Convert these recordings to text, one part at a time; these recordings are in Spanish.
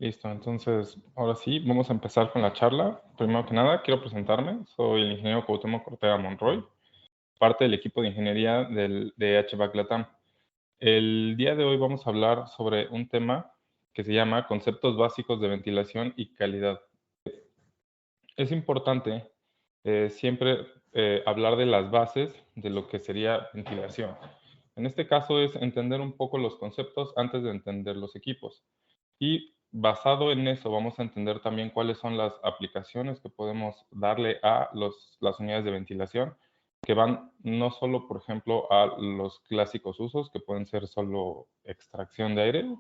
Listo, entonces ahora sí, vamos a empezar con la charla. Primero que nada, quiero presentarme. Soy el ingeniero Cuauhtémoc Ortega Monroy, parte del equipo de ingeniería de HVAC Latam. El día de hoy vamos a hablar sobre un tema que se llama conceptos básicos de ventilación y calidad. Es importante siempre hablar de las bases de lo que sería ventilación. En este caso es entender un poco los conceptos antes de entender los equipos. Y basado en eso vamos a entender también cuáles son las aplicaciones que podemos darle a las unidades de ventilación, que van no solo, por ejemplo, a los clásicos usos, que pueden ser solo extracción de aire,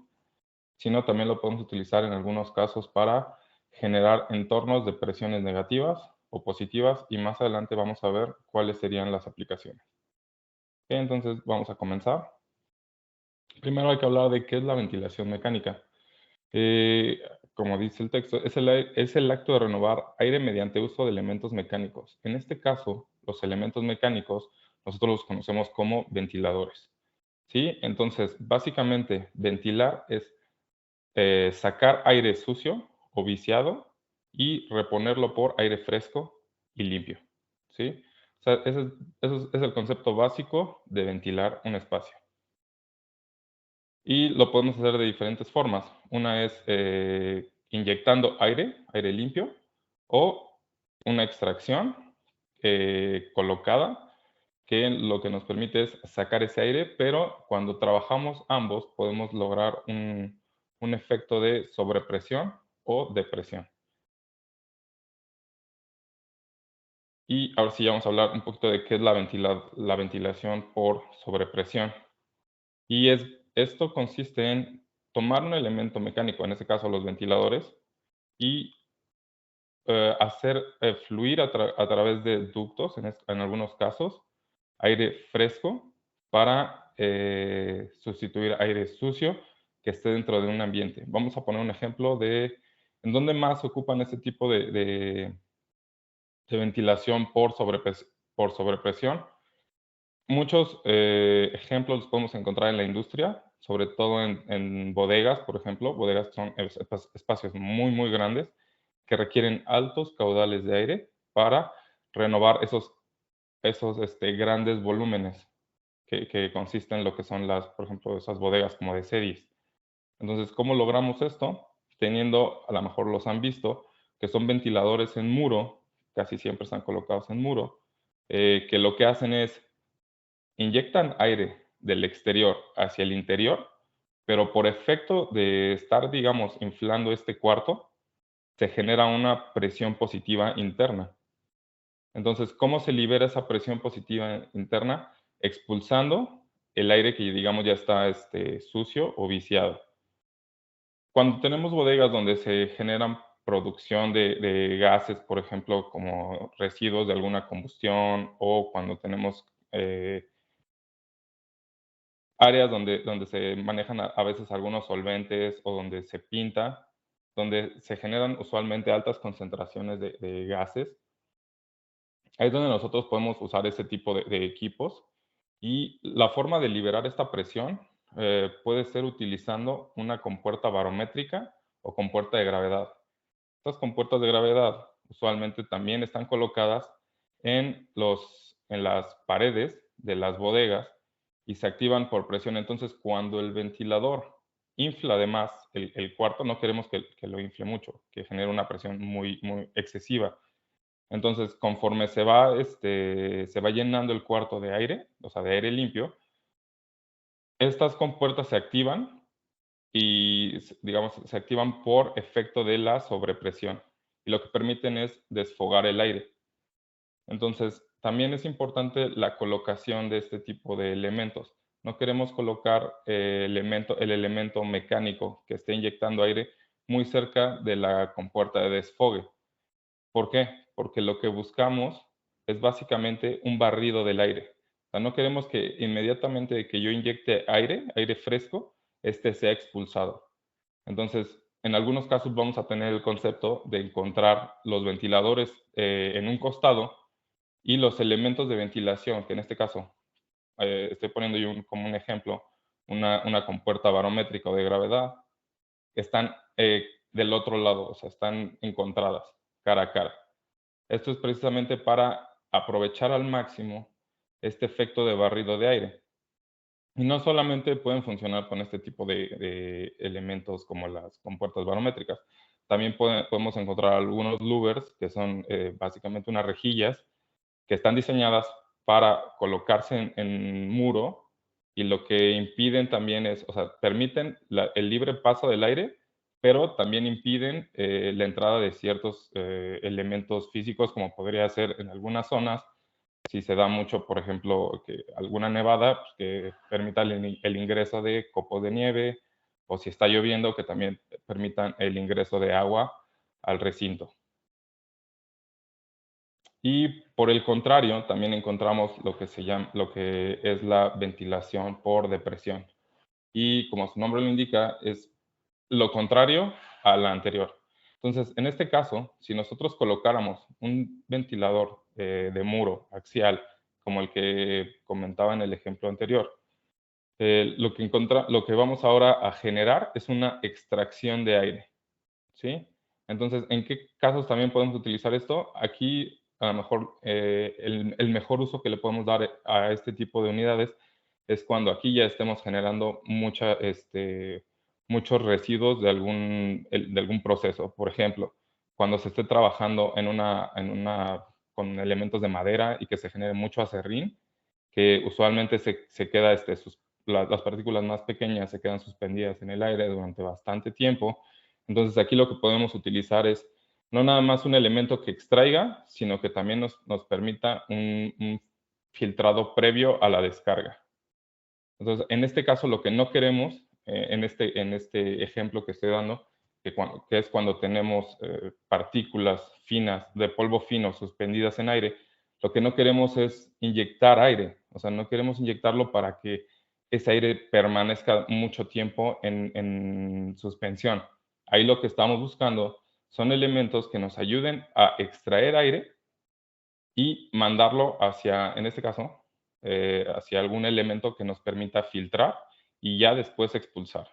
sino también lo podemos utilizar en algunos casos para generar entornos de presiones negativas o positivas, y más adelante vamos a ver cuáles serían las aplicaciones. Entonces vamos a comenzar. Primero hay que hablar de qué es la ventilación mecánica. Eh, Como dice el texto, es el acto de renovar aire mediante uso de elementos mecánicos. En este caso, los elementos mecánicos nosotros los conocemos como ventiladores, ¿sí? Entonces, básicamente, ventilar es sacar aire sucio o viciado y reponerlo por aire fresco y limpio, ¿sí? O sea, ese es el concepto básico de ventilar un espacio. Y lo podemos hacer de diferentes formas. Una es inyectando aire limpio, o una extracción colocada, que lo que nos permite es sacar ese aire, pero cuando trabajamos ambos podemos lograr un efecto de sobrepresión o depresión. Y ahora sí vamos a hablar un poquito de qué es la ventilación por sobrepresión. Y esto consiste en tomar un elemento mecánico, en este caso los ventiladores, y hacer fluir a través de ductos, en algunos casos, aire fresco para sustituir aire sucio que esté dentro de un ambiente. Vamos a poner un ejemplo de en dónde más se ocupan este tipo de ventilación por sobrepresión. Muchos ejemplos los podemos encontrar en la industria, sobre todo en bodegas, por ejemplo. Bodegas son espacios muy, muy grandes que requieren altos caudales de aire para renovar esos grandes volúmenes que consisten en lo que son por ejemplo, esas bodegas como de series. Entonces, ¿cómo logramos esto? Teniendo, a lo mejor los han visto, que son ventiladores en muro, casi siempre están colocados en muro, que lo que hacen es inyectan aire del exterior hacia el interior, pero por efecto de estar, digamos, inflando este cuarto, se genera una presión positiva interna. Entonces, ¿cómo se libera esa presión positiva interna? Expulsando el aire que, digamos, ya está sucio o viciado. Cuando tenemos bodegas donde se generan producción de gases, por ejemplo, como residuos de alguna combustión, o cuando tenemos áreas donde se manejan a veces algunos solventes, o donde se pinta, donde se generan usualmente altas concentraciones de gases. Ahí es donde nosotros podemos usar ese tipo de equipos, y la forma de liberar esta presión puede ser utilizando una compuerta barométrica o compuerta de gravedad. Estas compuertas de gravedad usualmente también están colocadas en las paredes de las bodegas y se activan por presión. Entonces, cuando el ventilador infla además el cuarto, no queremos que lo infle mucho, que genere una presión muy, muy excesiva. Entonces, conforme se va llenando el cuarto de aire, o sea, de aire limpio, estas compuertas se activan y, digamos, se activan por efecto de la sobrepresión, y lo que permiten es desfogar el aire. Entonces, también es importante la colocación de este tipo de elementos. No queremos colocar el elemento mecánico que esté inyectando aire muy cerca de la compuerta de desfogue. ¿Por qué? Porque lo que buscamos es básicamente un barrido del aire. O sea, no queremos que inmediatamente que yo inyecte aire fresco, este sea expulsado. Entonces, en algunos casos vamos a tener el concepto de encontrar los ventiladores en un costado, y los elementos de ventilación, que en este caso estoy poniendo yo como un ejemplo, una compuerta barométrica o de gravedad, están del otro lado, o sea, están encontradas, cara a cara. Esto es precisamente para aprovechar al máximo este efecto de barrido de aire. Y no solamente pueden funcionar con este tipo de elementos como las compuertas barométricas, también podemos encontrar algunos louvers, que son básicamente unas rejillas que están diseñadas para colocarse en muro, y lo que impiden también es, o sea, permiten el libre paso del aire, pero también impiden la entrada de ciertos elementos físicos, como podría ser en algunas zonas, si se da mucho, por ejemplo, que alguna nevada, pues, que permita el ingreso de copos de nieve, o si está lloviendo, que también permitan el ingreso de agua al recinto. Y por el contrario, también encontramos lo que es la ventilación por depresión. Y como su nombre lo indica, es lo contrario a la anterior. Entonces, en este caso, si nosotros colocáramos un ventilador de muro axial, como el que comentaba en el ejemplo anterior, lo que vamos ahora a generar es una extracción de aire. ¿Sí? Entonces, ¿en qué casos también podemos utilizar esto? Aquí, a lo mejor, el mejor uso que le podemos dar a este tipo de unidades es cuando aquí ya estemos generando muchos residuos de algún proceso. Por ejemplo, cuando se esté trabajando con elementos de madera y que se genere mucho acerrín, que usualmente se queda, las partículas más pequeñas se quedan suspendidas en el aire durante bastante tiempo. Entonces, aquí lo que podemos utilizar es no nada más un elemento que extraiga, sino que también nos permita un filtrado previo a la descarga. Entonces, en este caso, lo que no queremos, en este ejemplo que estoy dando, que es cuando tenemos partículas finas de polvo fino suspendidas en aire, lo que no queremos es inyectar aire, o sea, no queremos inyectarlo para que ese aire permanezca mucho tiempo en suspensión. Ahí lo que estamos buscando son elementos que nos ayuden a extraer aire y mandarlo hacia, en este caso, hacia algún elemento que nos permita filtrar y ya después expulsar.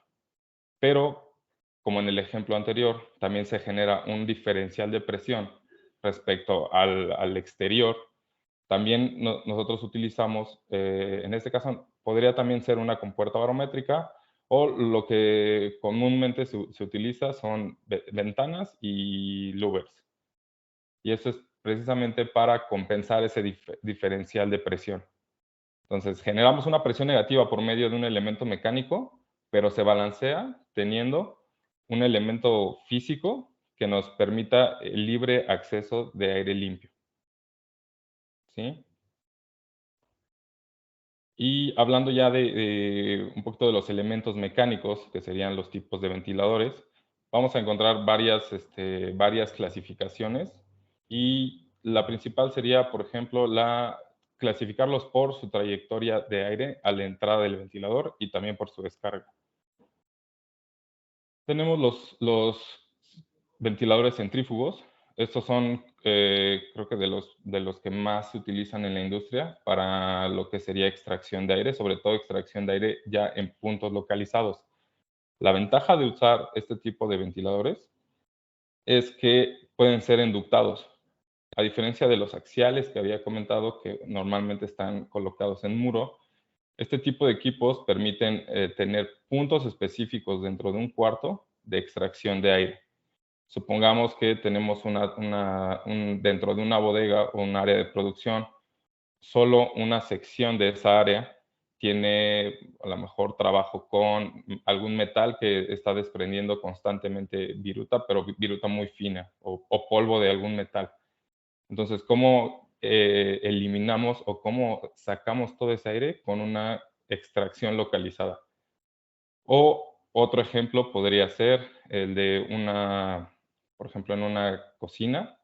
Pero, como en el ejemplo anterior, también se genera un diferencial de presión respecto al exterior. También nosotros utilizamos, en este caso, podría también ser una compuerta barométrica, o lo que comúnmente se utiliza son ventanas y louvers. Y eso es precisamente para compensar ese diferencial de presión. Entonces, generamos una presión negativa por medio de un elemento mecánico, pero se balancea teniendo un elemento físico que nos permita el libre acceso de aire limpio, ¿sí? Y hablando ya de un poquito de los elementos mecánicos, que serían los tipos de ventiladores, vamos a encontrar varias clasificaciones, y la principal sería, por ejemplo, clasificarlos por su trayectoria de aire a la entrada del ventilador y también por su descarga. Tenemos los ventiladores centrífugos. Estos son, creo que de los que más se utilizan en la industria para lo que sería extracción de aire, sobre todo extracción de aire ya en puntos localizados. La ventaja de usar este tipo de ventiladores es que pueden ser enductados. A diferencia de los axiales que había comentado, que normalmente están colocados en muro, este tipo de equipos permiten tener puntos específicos dentro de un cuarto de extracción de aire. Supongamos que tenemos dentro de una bodega o un área de producción, solo una sección de esa área tiene a lo mejor trabajo con algún metal que está desprendiendo constantemente viruta, pero viruta muy fina, o polvo de algún metal. Entonces, ¿cómo eliminamos o cómo sacamos todo ese aire? Con una extracción localizada. O otro ejemplo podría ser el de por ejemplo, en una cocina,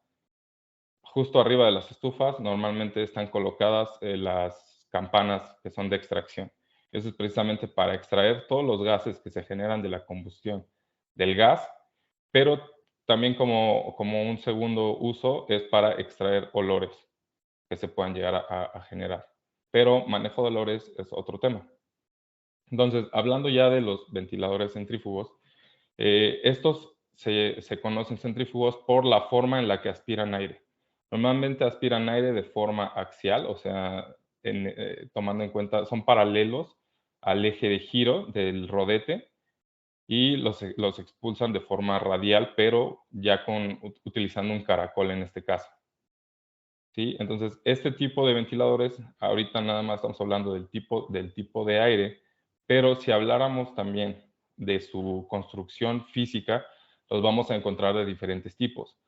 justo arriba de las estufas normalmente están colocadas las campanas que son de extracción. Eso es precisamente para extraer todos los gases que se generan de la combustión del gas, pero también como un segundo uso es para extraer olores que se puedan llegar a generar. Pero manejo de olores es otro tema. Entonces, hablando ya de los ventiladores centrífugos, estos se conocen centrífugos por la forma en la que aspiran aire. Normalmente aspiran aire de forma axial, o sea, tomando en cuenta, son paralelos al eje de giro del rodete y los expulsan de forma radial, pero ya utilizando un caracol en este caso. ¿Sí? Entonces, este tipo de ventiladores, ahorita nada más estamos hablando del tipo de aire, pero si habláramos también de su construcción física, los vamos a encontrar de diferentes tipos.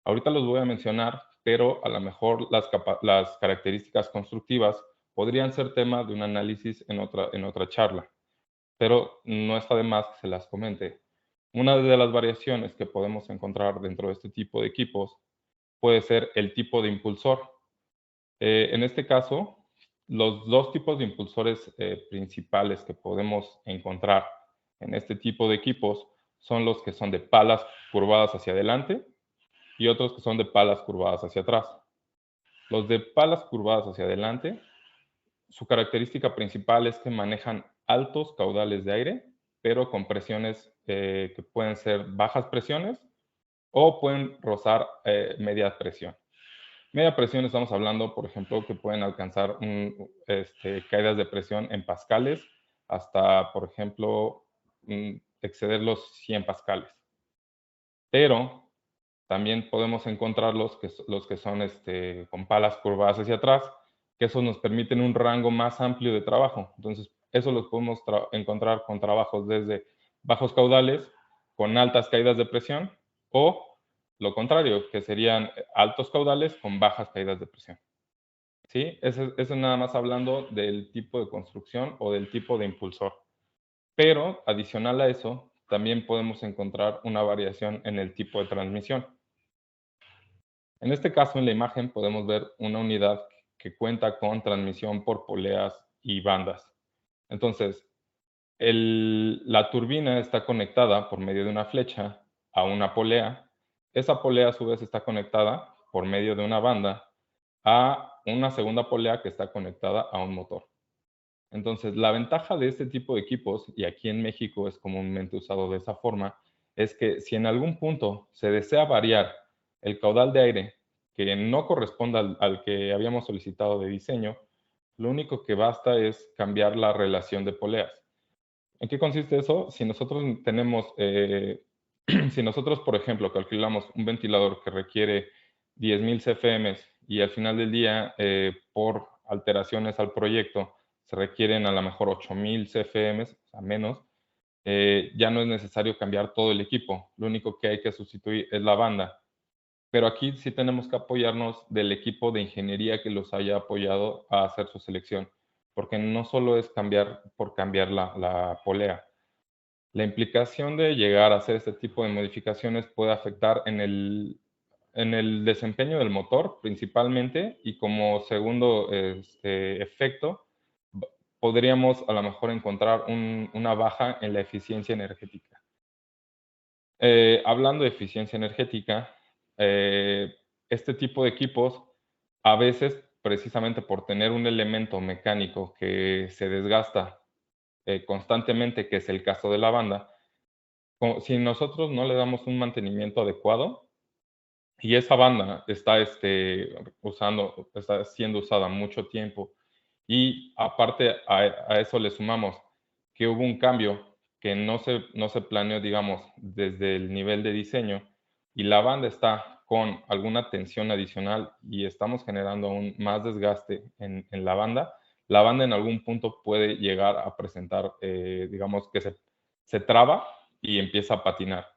Ahorita los voy a mencionar, pero a lo mejor las características constructivas podrían ser tema de un análisis en otra charla, pero no está de más que se las comente. Una de las variaciones que podemos encontrar dentro de este tipo de equipos puede ser el tipo de impulsor. En este caso, los dos tipos de impulsores principales que podemos encontrar en este tipo de equipos son los que son de palas curvadas hacia adelante y otros que son de palas curvadas hacia atrás. Los de palas curvadas hacia adelante, su característica principal es que manejan altos caudales de aire, pero con presiones que pueden ser bajas presiones o pueden rozar media presión. Media presión estamos hablando, por ejemplo, que pueden alcanzar caídas de presión en pascales hasta, por ejemplo, exceder los 100 pascales. Pero también podemos encontrar los que son con palas curvadas hacia atrás, que esos nos permiten un rango más amplio de trabajo. Entonces, eso los podemos encontrar con trabajos desde bajos caudales, con altas caídas de presión, o lo contrario, que serían altos caudales con bajas caídas de presión. ¿Sí? Eso nada más hablando del tipo de construcción o del tipo de impulsor. Pero adicional a eso, también podemos encontrar una variación en el tipo de transmisión. En este caso, en la imagen podemos ver una unidad que cuenta con transmisión por poleas y bandas. Entonces, la turbina está conectada por medio de una flecha a una polea. Esa polea a su vez está conectada por medio de una banda a una segunda polea que está conectada a un motor. Entonces, la ventaja de este tipo de equipos, y aquí en México es comúnmente usado de esa forma, es que si en algún punto se desea variar el caudal de aire que no corresponda al que habíamos solicitado de diseño, lo único que basta es cambiar la relación de poleas. ¿En qué consiste eso? Si nosotros tenemos, si nosotros, por ejemplo, calculamos un ventilador que requiere 10,000 CFM y al final del día, por alteraciones al proyecto, se requieren a lo mejor 8,000 CFM, o sea, menos, ya no es necesario cambiar todo el equipo. Lo único que hay que sustituir es la banda. Pero aquí sí tenemos que apoyarnos del equipo de ingeniería que los haya apoyado a hacer su selección, porque no solo es cambiar por cambiar la polea. La implicación de llegar a hacer este tipo de modificaciones puede afectar en el desempeño del motor principalmente, y como segundo efecto, b- podríamos a lo mejor encontrar una baja en la eficiencia energética. Hablando de eficiencia energética, eh, este tipo de equipos, a veces, precisamente por tener un elemento mecánico que se desgasta constantemente, que es el caso de la banda, si nosotros no le damos un mantenimiento adecuado y esa banda está siendo usada mucho tiempo, y aparte a eso le sumamos que hubo un cambio que no se planeó, digamos, desde el nivel de diseño, y la banda está con alguna tensión adicional y estamos generando aún más desgaste en la banda en algún punto puede llegar a presentar, digamos, que se traba y empieza a patinar.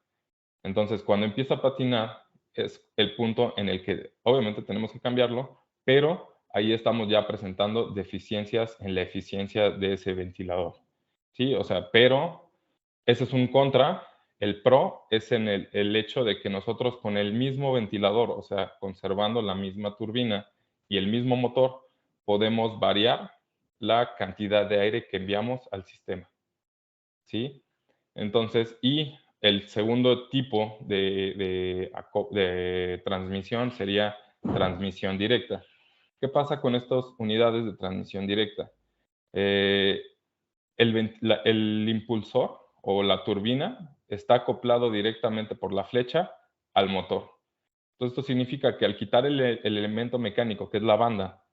Entonces, cuando empieza a patinar, es el punto en el que obviamente tenemos que cambiarlo, pero ahí estamos ya presentando deficiencias en la eficiencia de ese ventilador. Sí, o sea, pero ese es un contra. El pro es en el hecho de que nosotros con el mismo ventilador, o sea, conservando la misma turbina y el mismo motor, podemos variar la cantidad de aire que enviamos al sistema. ¿Sí? Entonces, y el segundo tipo de transmisión sería transmisión directa. ¿Qué pasa con estas unidades de transmisión directa? Eh, el impulsor o la turbina está acoplado directamente por la flecha al motor. Entonces, esto significa que al quitar el elemento mecánico, que es la banda,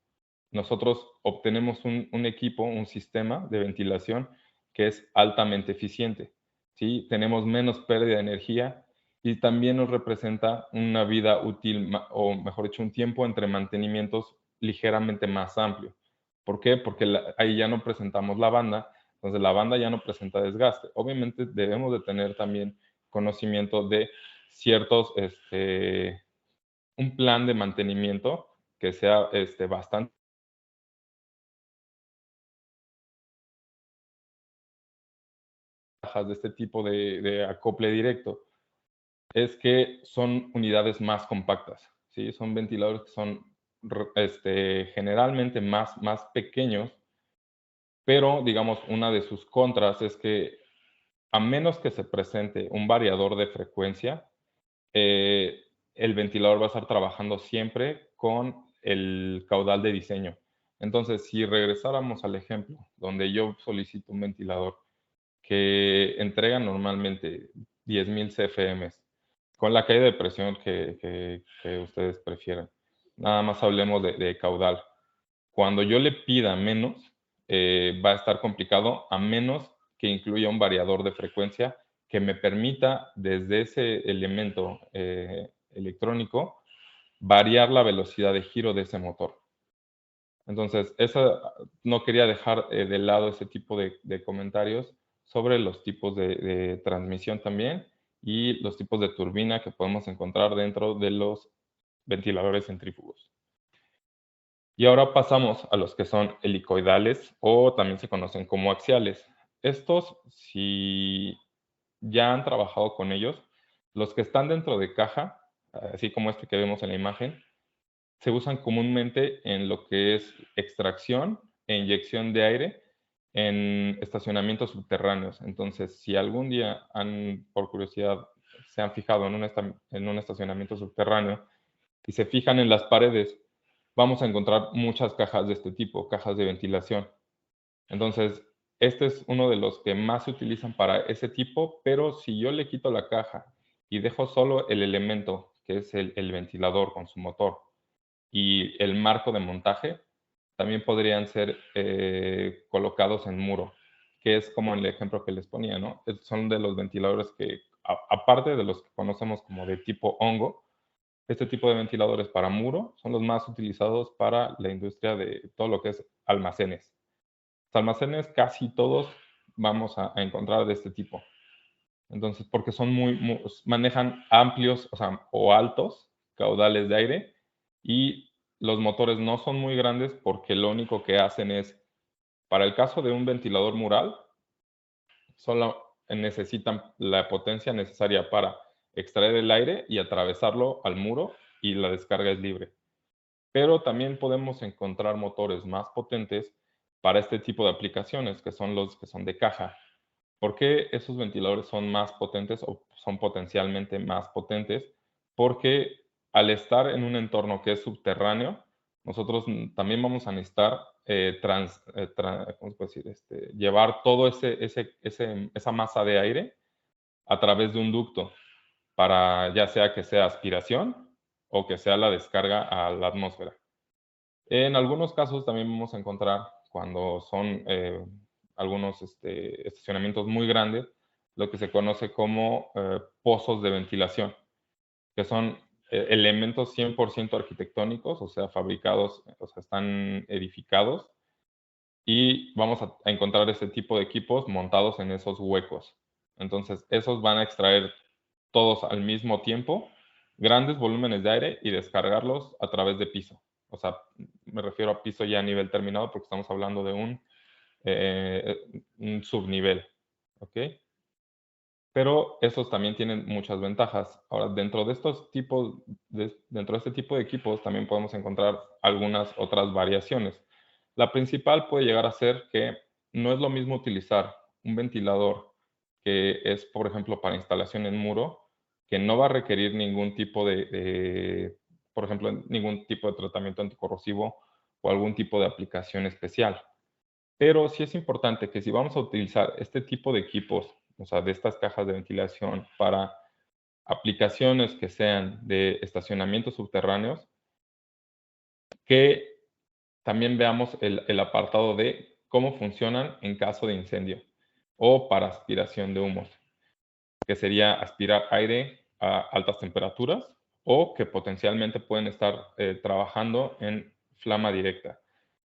nosotros obtenemos un equipo, un sistema de ventilación que es altamente eficiente, ¿sí? Tenemos menos pérdida de energía y también nos representa una vida útil, o mejor dicho, un tiempo entre mantenimientos ligeramente más amplio. ¿Por qué? Porque ahí ya no presentamos la banda, entonces la banda ya no presenta desgaste. Obviamente debemos de tener también conocimiento de ciertos, un plan de mantenimiento que sea bastante de este tipo de acople directo es que son unidades más compactas, ¿sí? Son ventiladores que son generalmente más pequeños, pero digamos, una de sus contras es que a menos que se presente un variador de frecuencia, eh, el ventilador va a estar trabajando siempre con el caudal de diseño. Entonces, si regresáramos al ejemplo donde yo solicito un ventilador que entrega normalmente 10,000 CFMs, con la caída de presión que ustedes prefieran. Nada más hablemos de caudal. Cuando yo le pida menos, va a estar complicado, a menos que incluya un variador de frecuencia que me permita, desde ese elemento electrónico, variar la velocidad de giro de ese motor. Entonces, no quería dejar de lado ese tipo de comentarios sobre los tipos de transmisión también y los tipos de turbina que podemos encontrar dentro de los ventiladores centrífugos. Y ahora pasamos a los que son helicoidales o también se conocen como axiales. Estos, si ya han trabajado con ellos, los que están dentro de caja, así como este que vemos en la imagen, se usan comúnmente en lo que es extracción e inyección de aire en estacionamientos subterráneos. Entonces, si algún día por curiosidad, se han fijado en un estacionamiento subterráneo y se fijan en las paredes, vamos a encontrar muchas cajas de este tipo, cajas de ventilación. Entonces, este es uno de los que más se utilizan para ese tipo, pero si yo le quito la caja y dejo solo el elemento, que es el ventilador con su motor, y el marco de montaje, también podrían ser colocados en muro, que es como el ejemplo que les ponía, ¿no? Son de los ventiladores que, aparte de los que conocemos como de tipo hongo, este tipo de ventiladores para muro son los más utilizados para la industria de todo lo que es almacenes. Los almacenes casi todos vamos a encontrar de este tipo. Entonces, porque son manejan amplios, o sea, o altos caudales de aire y los motores no son muy grandes porque lo único que hacen es, para el caso de un ventilador mural, solo necesitan la potencia necesaria para extraer el aire y atravesarlo al muro y la descarga es libre. Pero también podemos encontrar motores más potentes para este tipo de aplicaciones, que son los que son de caja. ¿Por qué esos ventiladores son más potentes o son potencialmente más potentes? Porque al estar en un entorno que es subterráneo, nosotros también vamos a necesitar ¿cómo se puede decir? Llevar todo esa masa de aire a través de un ducto para ya sea que sea aspiración o que sea la descarga a la atmósfera. En algunos casos también vamos a encontrar cuando son algunos estacionamientos muy grandes, lo que se conoce como pozos de ventilación, que son elementos 100% arquitectónicos, o sea, fabricados, o sea, están edificados y vamos a encontrar ese tipo de equipos montados en esos huecos. Entonces, esos van a extraer todos al mismo tiempo grandes volúmenes de aire y descargarlos a través de piso. O sea, me refiero a piso ya a nivel terminado porque estamos hablando de un subnivel, ¿ok? Pero esos también tienen muchas ventajas. Ahora, dentro de este tipo de equipos también podemos encontrar algunas otras variaciones. La principal puede llegar a ser que no es lo mismo utilizar un ventilador que es, por ejemplo, para instalación en muro, que no va a requerir ningún tipo por ejemplo, ningún tipo de tratamiento anticorrosivo o algún tipo de aplicación especial. Pero sí es importante que si vamos a utilizar este tipo de equipos o sea, de estas cajas de ventilación para aplicaciones que sean de estacionamientos subterráneos, que también veamos el apartado de cómo funcionan en caso de incendio o para aspiración de humos, que sería aspirar aire a altas temperaturas o que potencialmente pueden estar trabajando en flama directa.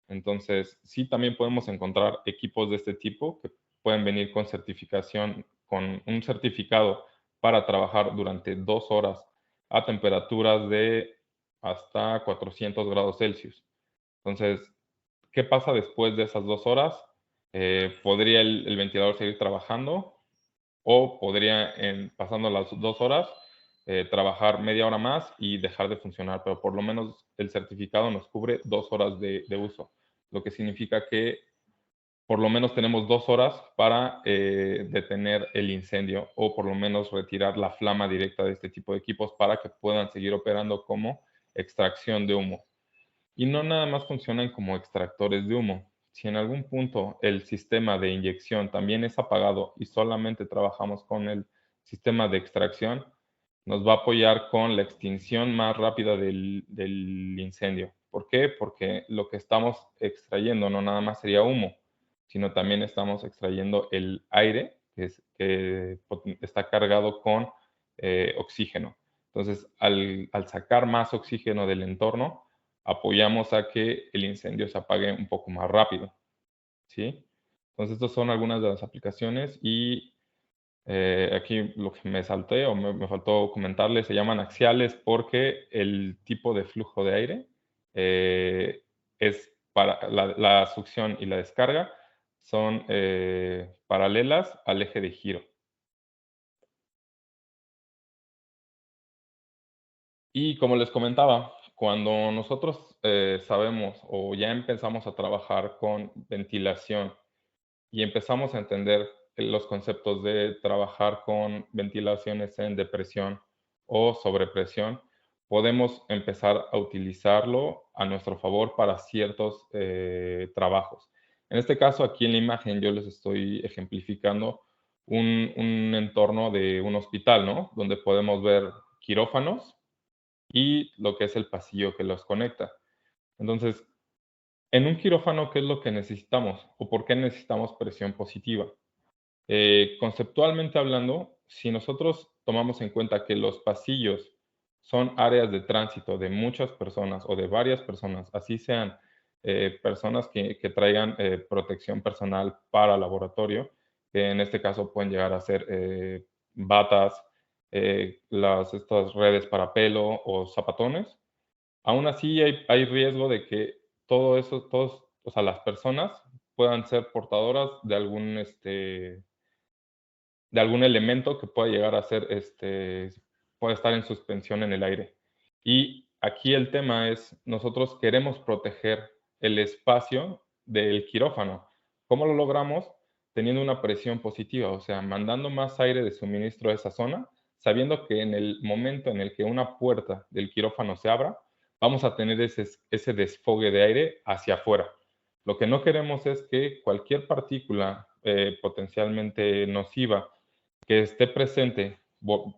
Entonces, sí también podemos encontrar equipos de este tipo que pueden venir con certificación, con un certificado para trabajar durante 2 horas a temperaturas de hasta 400 grados Celsius. Entonces, ¿qué pasa después de esas 2 horas? ¿Podría el ventilador seguir trabajando o podría, pasando las 2 horas, trabajar media hora más y dejar de funcionar? Pero por lo menos el certificado nos cubre 2 horas de uso, lo que significa que por lo menos tenemos 2 horas para detener el incendio o por lo menos retirar la flama directa de este tipo de equipos para que puedan seguir operando como extracción de humo. Y no nada más funcionan como extractores de humo. Si en algún punto el sistema de inyección también es apagado y solamente trabajamos con el sistema de extracción, nos va a apoyar con la extinción más rápida del incendio. ¿Por qué? Porque lo que estamos extrayendo no nada más sería humo, sino también estamos extrayendo el aire que está cargado con oxígeno. Entonces, al sacar más oxígeno del entorno, apoyamos a que el incendio se apague un poco más rápido, ¿sí? Entonces, estas son algunas de las aplicaciones y aquí lo que me salté o me faltó comentarles, se llaman axiales porque el tipo de flujo de aire es para la succión y la descarga son paralelas al eje de giro. Y como les comentaba, cuando nosotros sabemos o ya empezamos a trabajar con ventilación y empezamos a entender los conceptos de trabajar con ventilaciones en depresión o sobrepresión, podemos empezar a utilizarlo a nuestro favor para ciertos trabajos. En este caso, aquí en la imagen yo les estoy ejemplificando un entorno de un hospital, ¿no? Donde podemos ver quirófanos y lo que es el pasillo que los conecta. Entonces, en un quirófano, ¿qué es lo que necesitamos o por qué necesitamos presión positiva? Conceptualmente hablando, si nosotros tomamos en cuenta que los pasillos son áreas de tránsito de muchas personas o de varias personas, así sean personas que traigan protección personal para laboratorio, que en este caso pueden llegar a ser batas, estas redes para pelo o zapatones. Aún así hay riesgo de que todo eso, o sea, las personas puedan ser portadoras de algún elemento que pueda llegar a ser, puede estar en suspensión en el aire. Y aquí el tema es, nosotros queremos proteger el espacio del quirófano. ¿Cómo lo logramos? Teniendo una presión positiva, o sea, mandando más aire de suministro a esa zona, sabiendo que en el momento en el que una puerta del quirófano se abra, vamos a tener ese desfogue de aire hacia afuera. Lo que no queremos es que cualquier partícula potencialmente nociva que esté presente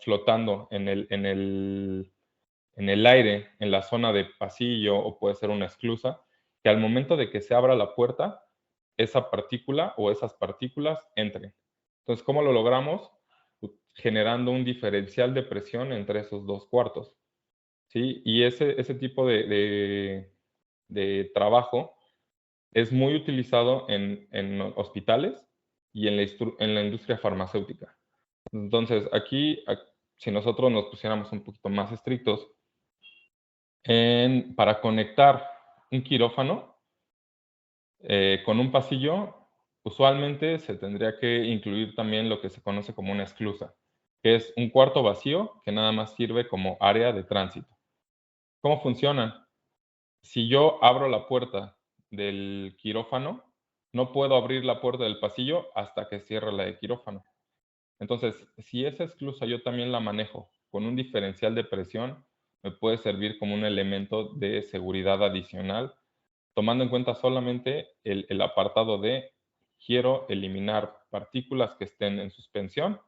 flotando en el aire, en la zona de pasillo o puede ser una esclusa, que al momento de que se abra la puerta, esa partícula o esas partículas entren. Entonces, ¿cómo lo logramos? Generando un diferencial de presión entre esos dos cuartos, ¿sí? Y ese tipo de trabajo es muy utilizado en hospitales y en la industria farmacéutica. Entonces, aquí, si nosotros nos pusiéramos un poquito más estrictos, para conectar un quirófano con un pasillo, usualmente se tendría que incluir también lo que se conoce como una esclusa, que es un cuarto vacío que nada más sirve como área de tránsito. ¿Cómo funciona? Si yo abro la puerta del quirófano, no puedo abrir la puerta del pasillo hasta que cierre la de quirófano. Entonces, si esa esclusa yo también la manejo con un diferencial de presión, me puede servir como un elemento de seguridad adicional, tomando en cuenta solamente el apartado de quiero eliminar partículas que estén en suspensión,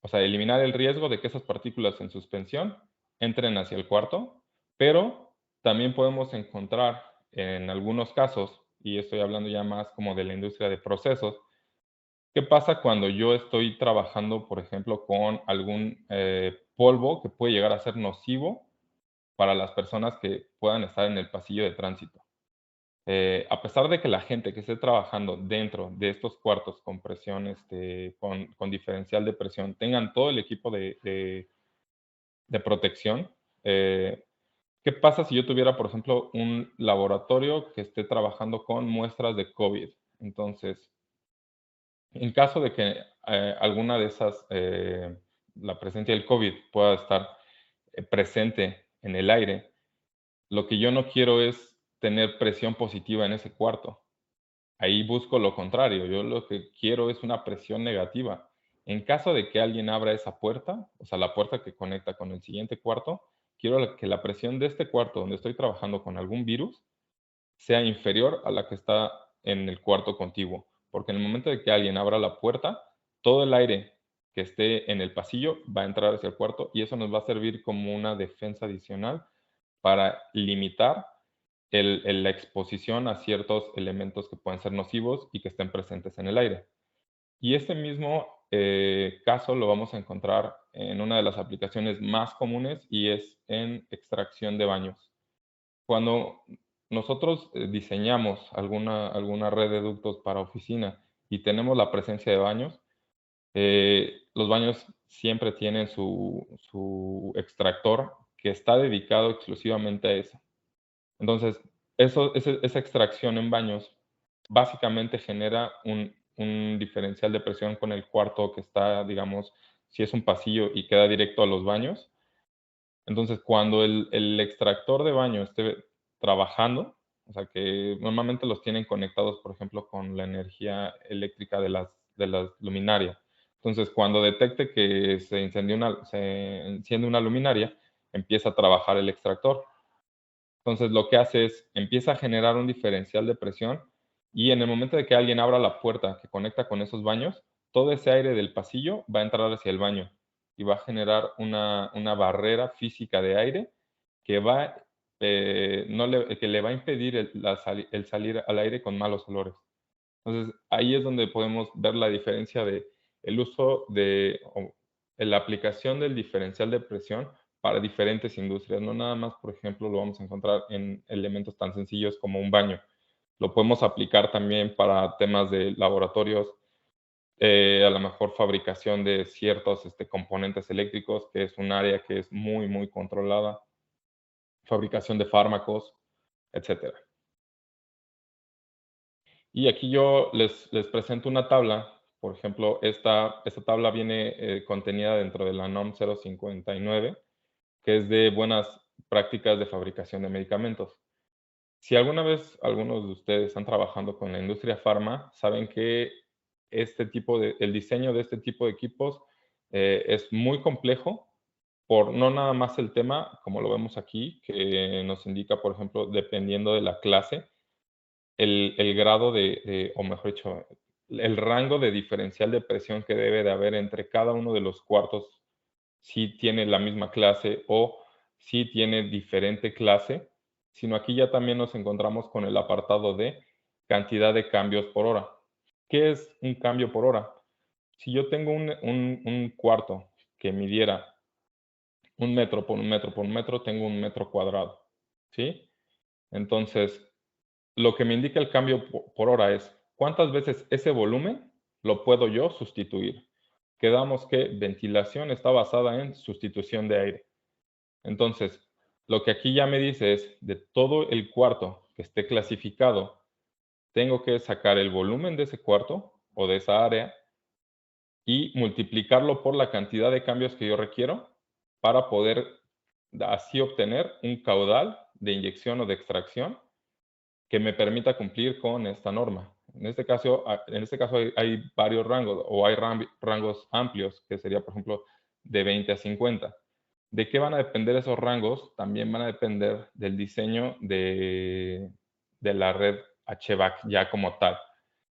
o sea, eliminar el riesgo de que esas partículas en suspensión entren hacia el cuarto, pero también podemos encontrar en algunos casos, y estoy hablando ya más como de la industria de procesos, ¿qué pasa cuando yo estoy trabajando, por ejemplo, con algún polvo que puede llegar a ser nocivo para las personas que puedan estar en el pasillo de tránsito? A pesar de que la gente que esté trabajando dentro de estos cuartos con presión, con diferencial de presión, tengan todo el equipo de protección, ¿qué pasa si yo tuviera, por ejemplo, un laboratorio que esté trabajando con muestras de COVID? Entonces, en caso de que alguna de esas, la presencia del COVID pueda estar presente en el aire, lo que yo no quiero es tener presión positiva en ese cuarto. Ahí busco lo contrario, yo lo que quiero es una presión negativa. En caso de que alguien abra esa puerta, o sea, la puerta que conecta con el siguiente cuarto, quiero que la presión de este cuarto donde estoy trabajando con algún virus sea inferior a la que está en el cuarto contiguo, porque en el momento de que alguien abra la puerta, todo el aire que esté en el pasillo va a entrar hacia el cuarto y eso nos va a servir como una defensa adicional para limitar la exposición a ciertos elementos que pueden ser nocivos y que estén presentes en el aire. Y este mismo caso lo vamos a encontrar en una de las aplicaciones más comunes y es en extracción de baños. Cuando nosotros diseñamos alguna red de ductos para oficina y tenemos la presencia de baños, los baños siempre tienen su extractor que está dedicado exclusivamente a eso. Entonces, esa extracción en baños básicamente genera un diferencial de presión con el cuarto que está, digamos, si es un pasillo y queda directo a los baños. Entonces, cuando el extractor de baño esté trabajando, o sea, que normalmente los tienen conectados, por ejemplo, con la energía eléctrica de las luminarias. Entonces, cuando detecte que se enciende una luminaria, empieza a trabajar el extractor. Entonces, lo que hace es, empieza a generar un diferencial de presión y en el momento de que alguien abra la puerta que conecta con esos baños, todo ese aire del pasillo va a entrar hacia el baño y va a generar una barrera física de aire que va, que le va a impedir el salir al aire con malos olores. Entonces, ahí es donde podemos ver la diferencia de el uso o la aplicación del diferencial de presión para diferentes industrias. No nada más, por ejemplo, lo vamos a encontrar en elementos tan sencillos como un baño. Lo podemos aplicar también para temas de laboratorios, a lo mejor fabricación de ciertos componentes eléctricos, que es un área que es muy, muy controlada, fabricación de fármacos, etcétera. Y aquí yo les presento una tabla. Por ejemplo, esta tabla viene contenida dentro de la NOM 059, que es de buenas prácticas de fabricación de medicamentos. Si alguna vez algunos de ustedes están trabajando con la industria farma, saben que el diseño de este tipo de equipos es muy complejo por no nada más el tema, como lo vemos aquí, que nos indica, por ejemplo, dependiendo de la clase, el grado o mejor dicho, el rango de diferencial de presión que debe de haber entre cada uno de los cuartos, si tiene la misma clase o si tiene diferente clase, sino aquí ya también nos encontramos con el apartado de cantidad de cambios por hora. ¿Qué es un cambio por hora? Si yo tengo un cuarto que midiera 1 metro por 1 metro por 1 metro, tengo 1 metro cuadrado, ¿sí? Entonces, lo que me indica el cambio por hora es cuántas veces ese volumen lo puedo yo sustituir. Quedamos que ventilación está basada en sustitución de aire. Entonces, lo que aquí ya me dice es de todo el cuarto que esté clasificado, tengo que sacar el volumen de ese cuarto o de esa área y multiplicarlo por la cantidad de cambios que yo requiero para poder así obtener un caudal de inyección o de extracción que me permita cumplir con esta norma. En este caso hay varios rangos o hay rangos amplios, que sería, por ejemplo, de 20 a 50. ¿De qué van a depender esos rangos? También van a depender del diseño de la red HVAC ya como tal.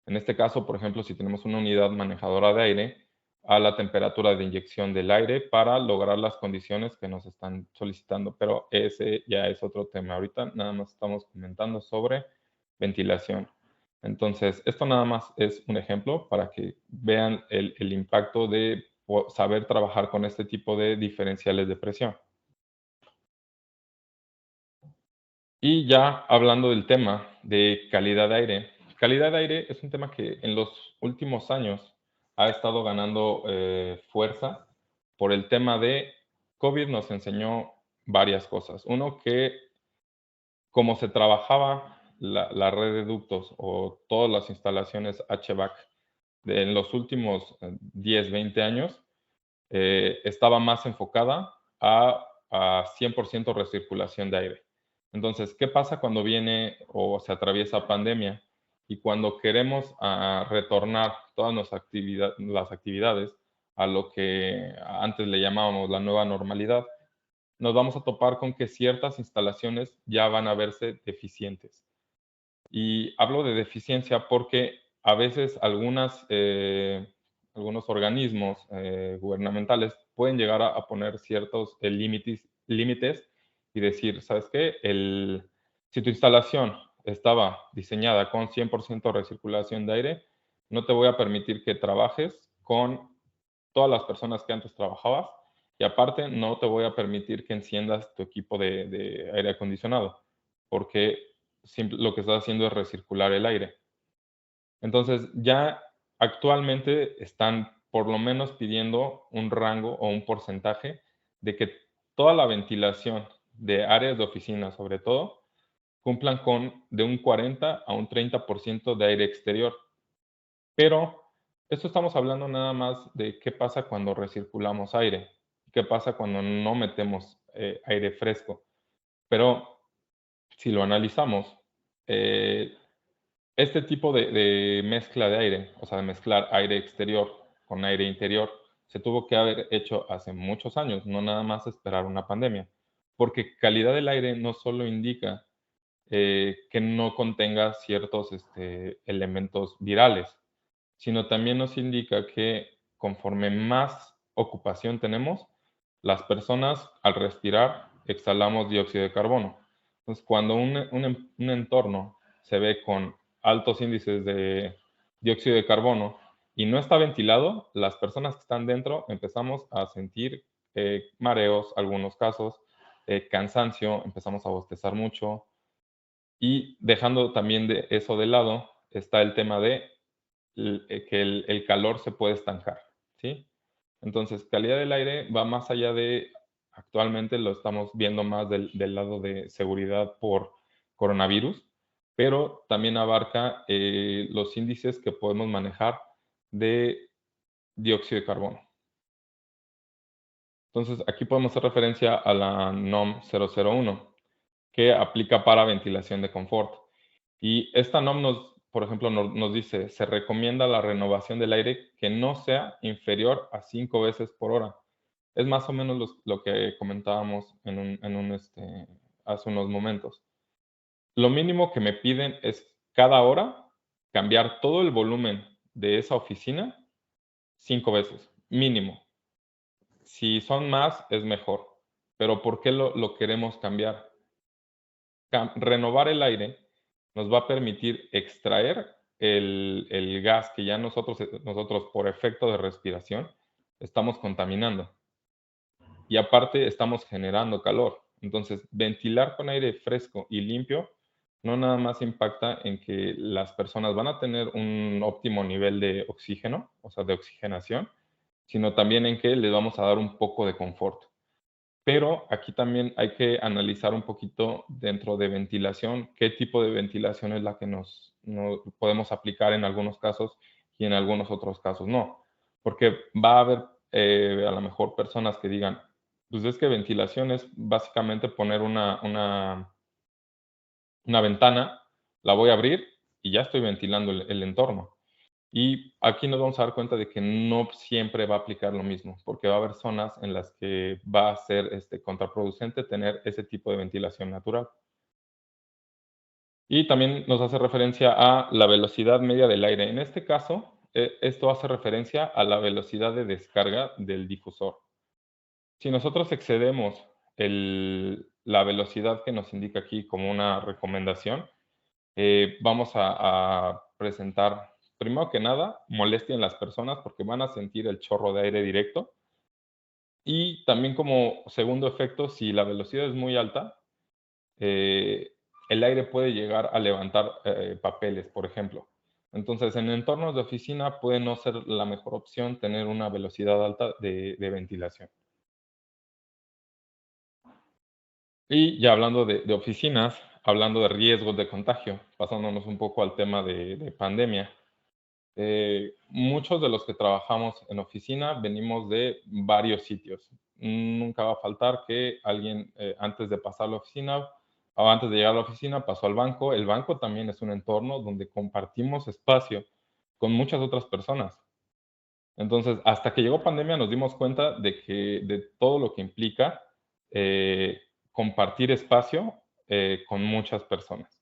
En este caso, por ejemplo, si tenemos una unidad manejadora de aire, a la temperatura de inyección del aire para lograr las condiciones que nos están solicitando, pero ese ya es otro tema. Ahorita nada más estamos comentando sobre ventilación. Entonces, esto nada más es un ejemplo para que vean el impacto de saber trabajar con este tipo de diferenciales de presión. Y ya hablando del tema de calidad de aire es un tema que en los últimos años ha estado ganando fuerza por el tema de COVID nos enseñó varias cosas. Uno, que como se trabajaba la red de ductos o todas las instalaciones HVAC en los últimos 10, 20 años, estaba más enfocada a 100% recirculación de aire. Entonces, ¿qué pasa cuando viene o se atraviesa pandemia? Y cuando queremos retornar todas las actividades a lo que antes le llamábamos la nueva normalidad, nos vamos a topar con que ciertas instalaciones ya van a verse deficientes. Y hablo de deficiencia porque a veces algunos organismos gubernamentales pueden llegar a poner ciertos límites y decir, ¿sabes qué? Si tu instalación estaba diseñada con 100% recirculación de aire, no te voy a permitir que trabajes con todas las personas que antes trabajabas y aparte no te voy a permitir que enciendas tu equipo de aire acondicionado porque lo que estás haciendo es recircular el aire. Entonces, ya actualmente están por lo menos pidiendo un rango o un porcentaje de que toda la ventilación de áreas de oficina, sobre todo, cumplan con de un 40 a un 30% de aire exterior. Pero esto estamos hablando nada más de qué pasa cuando recirculamos aire, qué pasa cuando no metemos aire fresco. Pero si lo analizamos, eh, este tipo de mezcla de aire, o sea, de mezclar aire exterior con aire interior, se tuvo que haber hecho hace muchos años, no nada más esperar una pandemia, porque calidad del aire no solo indica que no contenga ciertos elementos virales, sino también nos indica que conforme más ocupación tenemos, las personas al respirar exhalamos dióxido de carbono. Entonces, cuando un entorno se ve con altos índices de dióxido de carbono y no está ventilado, las personas que están dentro empezamos a sentir mareos, algunos casos, cansancio, empezamos a bostezar mucho, y dejando también de eso de lado, está el tema de que el calor se puede estancar, ¿sí? Entonces, calidad del aire va más allá de, actualmente lo estamos viendo más del lado de seguridad por coronavirus, pero también abarca los índices que podemos manejar de dióxido de carbono. Entonces, aquí podemos hacer referencia a la NOM 001, que aplica para ventilación de confort. Y esta NOM por ejemplo, nos dice, se recomienda la renovación del aire que no sea inferior a 5 veces por hora. Es más o menos lo que comentábamos hace unos momentos. Lo mínimo que me piden es cada hora cambiar todo el volumen de esa oficina 5 veces, mínimo. Si son más, es mejor. Pero ¿por qué lo queremos cambiar? Renovar el aire nos va a permitir extraer el gas que ya nosotros por efecto de respiración estamos contaminando. Y aparte estamos generando calor. Entonces, ventilar con aire fresco y limpio no nada más impacta en que las personas van a tener un óptimo nivel de oxígeno, o sea, de oxigenación, sino también en que les vamos a dar un poco de confort. Pero aquí también hay que analizar un poquito dentro de ventilación, qué tipo de ventilación es la que nos podemos aplicar en algunos casos y en algunos otros casos no. Porque va a haber a lo mejor personas que digan, pues es que ventilación es básicamente poner una ventana, la voy a abrir y ya estoy ventilando el entorno. Y aquí nos vamos a dar cuenta de que no siempre va a aplicar lo mismo, porque va a haber zonas en las que va a ser contraproducente tener ese tipo de ventilación natural. Y también nos hace referencia a la velocidad media del aire. En este caso, esto hace referencia a la velocidad de descarga del difusor. Si nosotros excedemos la velocidad que nos indica aquí como una recomendación, vamos a presentar, primero que nada, molestia en las personas porque van a sentir el chorro de aire directo. Y también como segundo efecto, si la velocidad es muy alta, eh, el aire puede llegar a levantar papeles, por ejemplo. Entonces, en entornos de oficina puede no ser la mejor opción tener una velocidad alta de ventilación. Y ya hablando de oficinas, hablando de riesgos de contagio, pasándonos un poco al tema de pandemia. Muchos de los que trabajamos en oficina venimos de varios sitios. Nunca va a faltar que alguien antes de pasar a la oficina o antes de llegar a la oficina pasó al banco. El banco también es un entorno donde compartimos espacio con muchas otras personas. Entonces, hasta que llegó pandemia nos dimos cuenta de todo lo que implica eh, compartir espacio con muchas personas.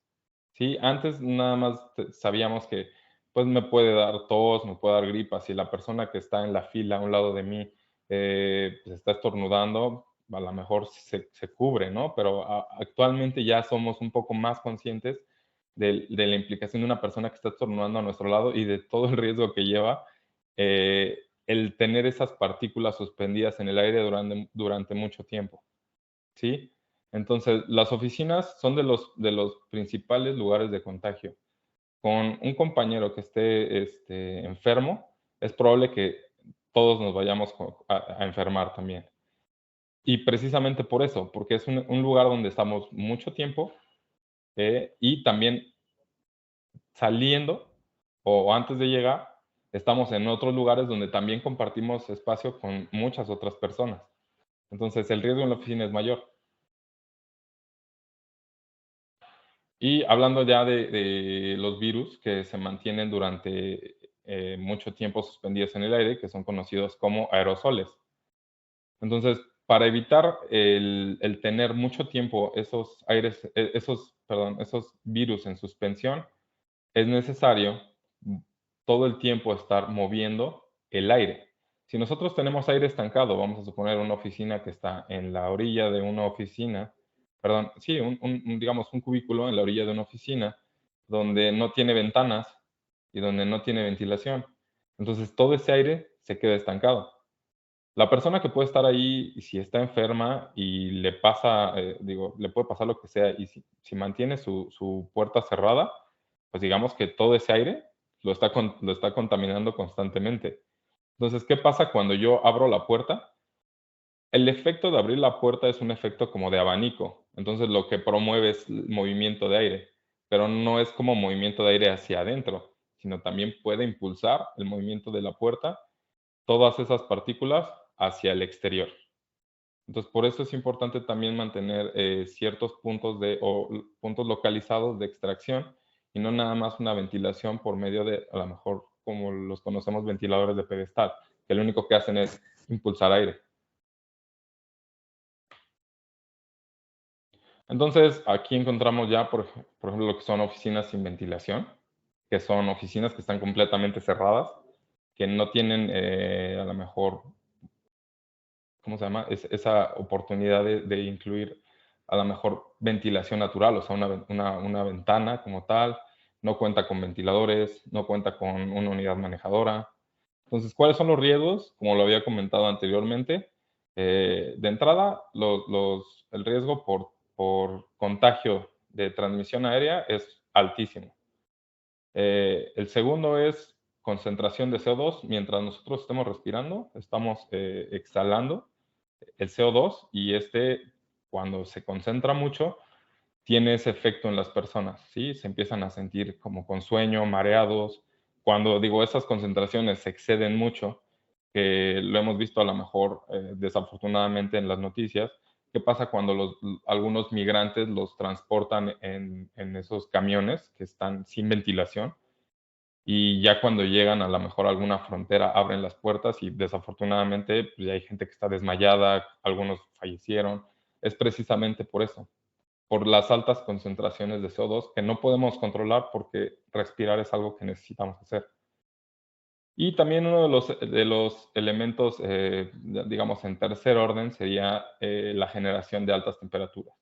Sí, antes nada más sabíamos que pues me puede dar tos, me puede dar gripa. Si la persona que está en la fila a un lado de mí pues está estornudando, a lo mejor se cubre, ¿no? Pero actualmente ya somos un poco más conscientes de la implicación de una persona que está estornudando a nuestro lado y de todo el riesgo que lleva el tener esas partículas suspendidas en el aire durante mucho tiempo, ¿sí? Entonces, las oficinas son de los principales lugares de contagio. Con un compañero que esté enfermo, es probable que todos nos vayamos a enfermar también. Y precisamente por eso, porque es un lugar donde estamos mucho tiempo y también saliendo o antes de llegar, estamos en otros lugares donde también compartimos espacio con muchas otras personas. Entonces, el riesgo en la oficina es mayor. Y hablando ya de los virus que se mantienen durante mucho tiempo suspendidos en el aire, que son conocidos como aerosoles. Entonces, para evitar el tener mucho tiempo esos virus en suspensión, es necesario todo el tiempo estar moviendo el aire. Si nosotros tenemos aire estancado, vamos a suponer una oficina que está en la orilla de una oficina, perdón, sí, digamos un cubículo en la orilla de una oficina donde no tiene ventanas y donde no tiene ventilación. Entonces todo ese aire se queda estancado. La persona que puede estar ahí, y si está enferma y le pasa, digo, le puede pasar lo que sea, y si mantiene su puerta cerrada, pues digamos que todo ese aire lo está contaminando constantemente. Entonces, ¿qué pasa cuando yo abro la puerta? El efecto de abrir la puerta es un efecto como de abanico. Entonces, lo que promueve es el movimiento de aire, pero no es como movimiento de aire hacia adentro, sino también puede impulsar el movimiento de la puerta, todas esas partículas hacia el exterior. Entonces, por eso es importante también mantener ciertos puntos localizados de extracción y no nada más una ventilación por medio de, a lo mejor, como los conocemos, ventiladores de pedestal, que lo único que hacen es impulsar aire. Entonces, aquí encontramos ya, por ejemplo, lo que son oficinas sin ventilación, que son oficinas que están completamente cerradas, que no tienen a lo mejor, ¿cómo se llama? Esa oportunidad de incluir a lo mejor ventilación natural, o sea, una ventana como tal, no cuenta con ventiladores, no cuenta con una unidad manejadora. Entonces, ¿cuáles son los riesgos? Como lo había comentado anteriormente, de entrada, el riesgo por contagio de transmisión aérea es altísimo. El segundo es concentración de CO2. Mientras nosotros estemos respirando, estamos exhalando el CO2 y cuando se concentra mucho, tiene ese efecto en las personas, ¿sí? Se empiezan a sentir como con sueño, mareados. Cuando digo esas concentraciones se exceden mucho, que lo hemos visto a lo mejor desafortunadamente en las noticias, ¿qué pasa cuando algunos migrantes los transportan en esos camiones que están sin ventilación? Y ya cuando llegan a la mejor a alguna frontera, abren las puertas y desafortunadamente, pues, ya hay gente que está desmayada, algunos fallecieron. Es precisamente por eso. por las altas concentraciones de CO2 que no podemos controlar porque respirar es algo que necesitamos hacer. Y también uno de los elementos, digamos, en tercer orden sería la generación de altas temperaturas.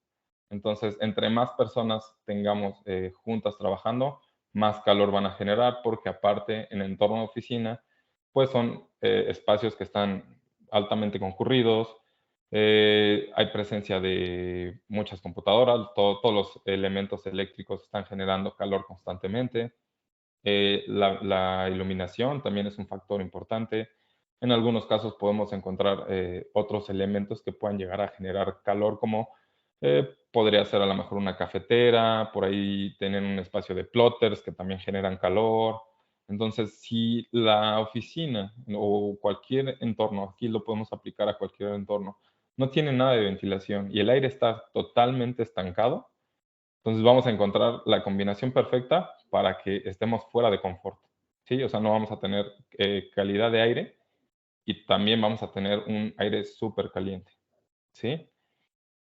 Entonces, entre más personas tengamos juntas trabajando, más calor van a generar, porque aparte, en el entorno de oficina, pues son espacios que están altamente concurridos, hay presencia de muchas computadoras, todos los elementos eléctricos están generando calor constantemente. La iluminación también es un factor importante. En algunos casos podemos encontrar otros elementos que puedan llegar a generar calor, como podría ser a lo mejor una cafetera, por ahí tienen un espacio de plotters que también generan calor. Entonces, si la oficina o cualquier entorno, aquí lo podemos aplicar a cualquier entorno, no tiene nada de ventilación y el aire está totalmente estancado, entonces vamos a encontrar la combinación perfecta para que estemos fuera de confort, ¿sí? O sea, no vamos a tener calidad de aire y también vamos a tener un aire súper caliente, ¿sí?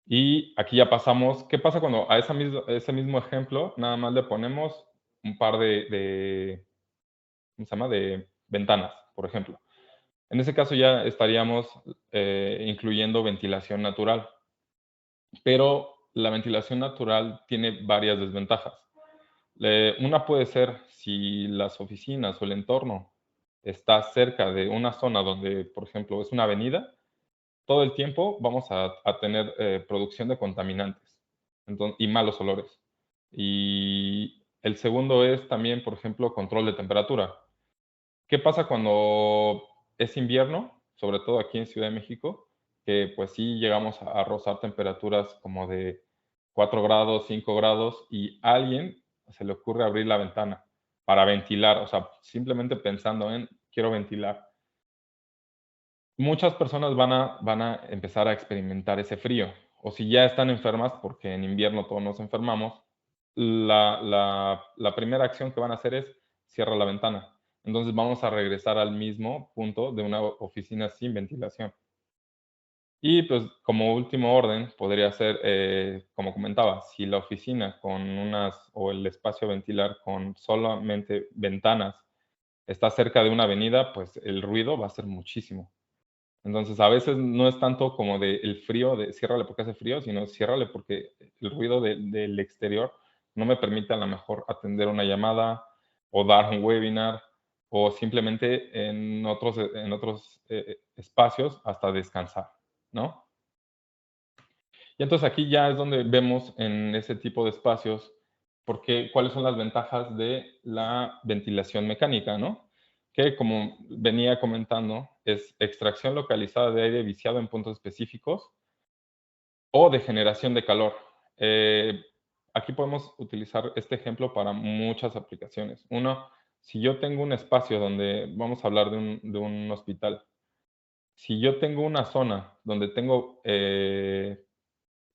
Y aquí ya pasamos, ¿qué pasa cuando a ese mismo ejemplo nada más le ponemos un par ¿cómo se llama? De ventanas, por ejemplo? En ese caso ya estaríamos incluyendo ventilación natural, pero la ventilación natural tiene varias desventajas. Una puede ser si las oficinas o el entorno está cerca de una zona donde, por ejemplo, es una avenida, todo el tiempo vamos a tener producción de contaminantes y malos olores. Y el segundo es también, por ejemplo, control de temperatura. ¿Qué pasa cuando es invierno? Sobre todo aquí en Ciudad de México, que pues sí llegamos a rozar temperaturas como de 4 grados, 5 grados, y a alguien se le ocurre abrir la ventana para ventilar, o sea, simplemente pensando en quiero ventilar. Muchas personas van a empezar a experimentar ese frío, o si ya están enfermas, porque en invierno todos nos enfermamos, la primera acción que van a hacer es cierra la ventana. Entonces vamos a regresar al mismo punto de una oficina sin ventilación. Y pues como último orden podría ser, como comentaba, si la oficina con o el espacio a ventilar con solamente ventanas está cerca de una avenida, pues el ruido va a ser muchísimo. Entonces, a veces no es tanto como de el frío, de ciérrale porque hace frío, sino ciérrale porque el ruido del exterior no me permite a lo mejor atender una llamada o dar un webinar o simplemente en otros espacios hasta descansar, ¿no? Y entonces aquí ya es donde vemos en ese tipo de espacios cuáles son las ventajas de la ventilación mecánica, ¿no? Que como venía comentando, es extracción localizada de aire viciado en puntos específicos o de generación de calor. Eh, Aquí podemos utilizar este ejemplo para muchas aplicaciones. Uno, si yo tengo un espacio donde, vamos a hablar de un hospital, si yo tengo una zona donde tengo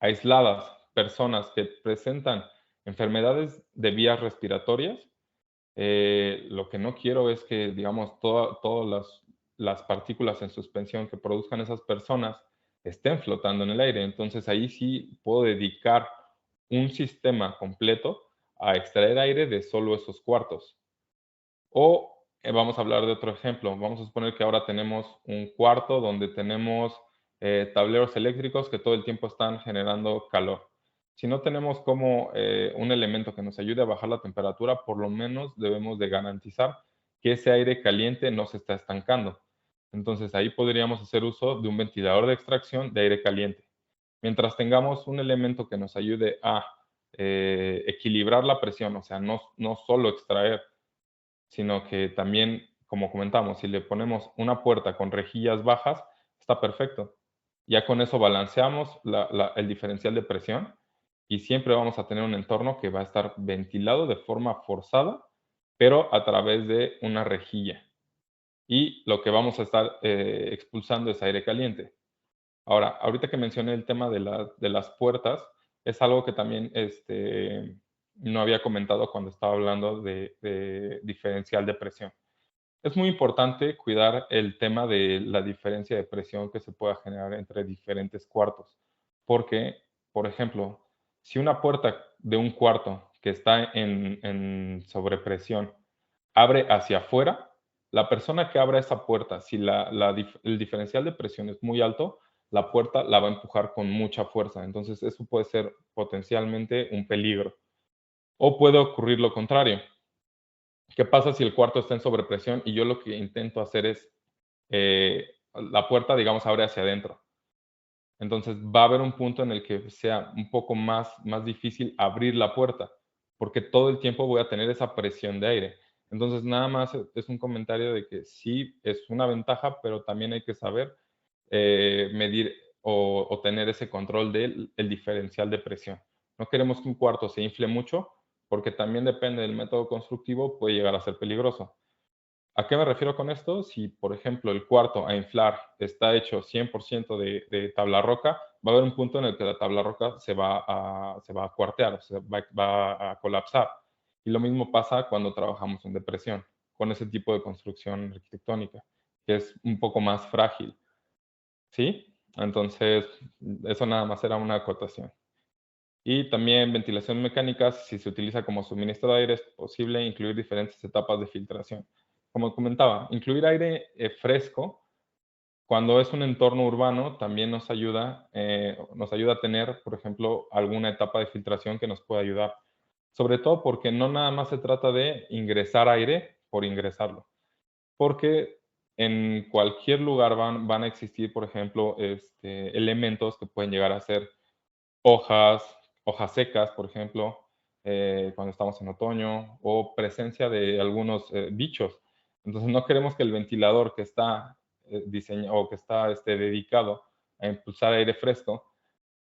aisladas personas que presentan enfermedades de vías respiratorias, lo que no quiero es que, digamos, todas las partículas en suspensión que produzcan esas personas estén flotando en el aire. Entonces, ahí sí puedo dedicar un sistema completo a extraer aire de solo esos cuartos. O vamos a hablar de otro ejemplo. Vamos a suponer que ahora tenemos un cuarto donde tenemos tableros eléctricos que todo el tiempo están generando calor. Si no tenemos como un elemento que nos ayude a bajar la temperatura, por lo menos debemos de garantizar que ese aire caliente no se está estancando. Entonces ahí podríamos hacer uso de un ventilador de extracción de aire caliente. Mientras tengamos un elemento que nos ayude a equilibrar la presión, o sea, no solo extraer, sino que también, como comentamos, si le ponemos una puerta con rejillas bajas, está perfecto. Ya con eso balanceamos el diferencial de presión y siempre vamos a tener un entorno que va a estar ventilado de forma forzada, pero a través de una rejilla. Y lo que vamos a estar expulsando es aire caliente. Ahora, ahorita que mencioné el tema de las puertas, es algo que también no había comentado cuando estaba hablando de diferencial de presión. Es muy importante cuidar el tema de la diferencia de presión que se pueda generar entre diferentes cuartos, porque, por ejemplo, Si una puerta de un cuarto que está en sobrepresión abre hacia afuera, la persona que abra esa puerta, si el diferencial de presión es muy alto, la puerta la va a empujar con mucha fuerza. Entonces, eso puede ser potencialmente un peligro. O puede ocurrir lo contrario. ¿Qué pasa si el cuarto está en sobrepresión y yo lo que intento hacer es, la puerta, digamos, abre hacia adentro? Entonces, va a haber un punto en el que sea un poco más difícil abrir la puerta, porque todo el tiempo voy a tener esa presión de aire. Entonces, nada más es un comentario de que sí es una ventaja, pero también hay que saber, medir o tener ese control del el diferencial de presión. No queremos que un cuarto se infle mucho, porque también depende del método constructivo, puede llegar a ser peligroso. ¿A qué me refiero con esto? Si, por ejemplo, el cuarto a inflar está hecho 100% de tabla roca, va a haber un punto en el que la tabla roca se va a cuartear, o sea, va a colapsar. Y lo mismo pasa cuando trabajamos en depresión, con ese tipo de construcción arquitectónica, que es un poco más frágil, ¿sí? Entonces, eso nada más era una acotación. Y también ventilación mecánica, si se utiliza como suministro de aire, es posible incluir diferentes etapas de filtración. Como comentaba, incluir aire fresco cuando es un entorno urbano también nos ayuda a tener, por ejemplo, alguna etapa de filtración que nos pueda ayudar. Sobre todo porque no nada más se trata de ingresar aire por ingresarlo, porque en cualquier lugar van a existir, por ejemplo, elementos que pueden llegar a ser hojas, hojas secas, por ejemplo, cuando estamos en otoño, o presencia de algunos bichos. Entonces, no queremos que el ventilador que está diseñado o que está dedicado a impulsar aire fresco,